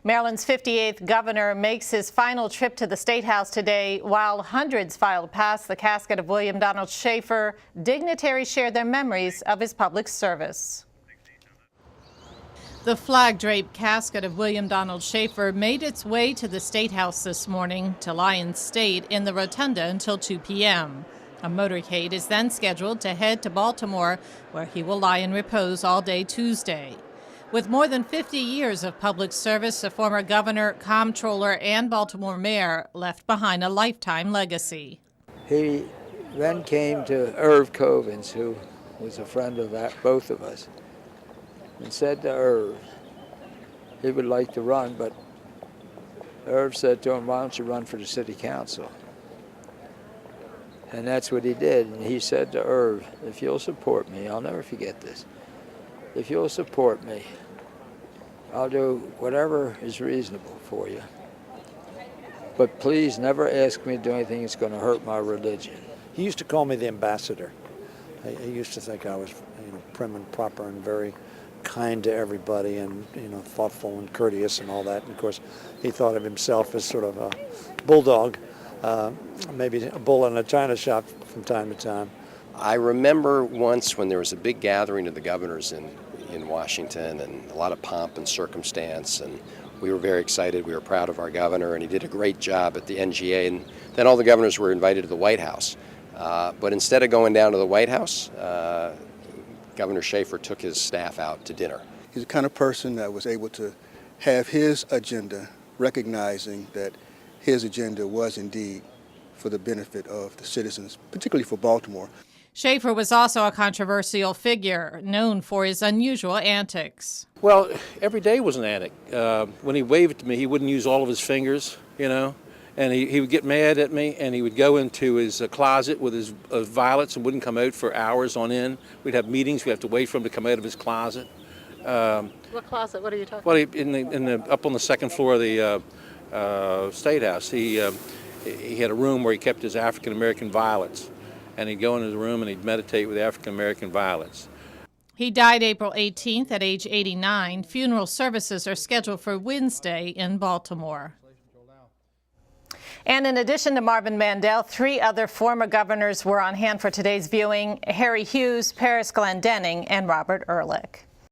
Maryland's 58th governor makes his final trip to the State House today. While hundreds filed past the casket of William Donald Schaefer, dignitaries shared their memories of his public service. The flag-draped casket of William Donald Schaefer made its way to the State House this morning to lie in state in the rotunda until 2 p.m. A motorcade is then scheduled to head to Baltimore, where he will lie in repose all day Tuesday. With more than 50 years of public service, the former governor, comptroller, and Baltimore mayor left behind a lifetime legacy. He then came to Irv Covens, who was a friend of both of us, and said to Irv he would like to run, but Irv said to him, "Why don't you run for the city council?" And that's what he did. And he said to Irv, "If you'll support me," I'll never forget this, "if you'll support me, I'll do whatever is reasonable for you. But please never ask me to do anything that's going to hurt my religion." He used to call me the ambassador. He used to think I was, prim and proper and very kind to everybody, and thoughtful and courteous and all that. And of course, he thought of himself as sort of a bulldog, maybe a bull in a china shop from time to time. I remember once when there was a big gathering of the governors in Washington, and a lot of pomp and circumstance, and we were very excited. We were proud of our governor, and he did a great job at the NGA. And then all the governors were invited to the White House. But instead of going down to the White House, Governor Schaefer took his staff out to dinner. He's the kind of person that was able to have his agenda, recognizing that his agenda was indeed for the benefit of the citizens, particularly for Baltimore. Schaefer was also a controversial figure, known for his unusual antics. Well, every day was an antic. When he waved to me, he wouldn't use all of his fingers, and he would get mad at me, and he would go into his closet with his violets and wouldn't come out for hours on end. We'd have meetings. We'd have to wait for him to come out of his closet. What closet? What are you talking about? Well, up on the second floor of the State House, he had a room where he kept his African-American violets. And he'd go into the room and he'd meditate with African-American violets. He died April 18th at age 89. Funeral services are scheduled for Wednesday in Baltimore. And in addition to Marvin Mandel, 3 other former governors were on hand for today's viewing: Harry Hughes, Paris Glendening, and Robert Ehrlich.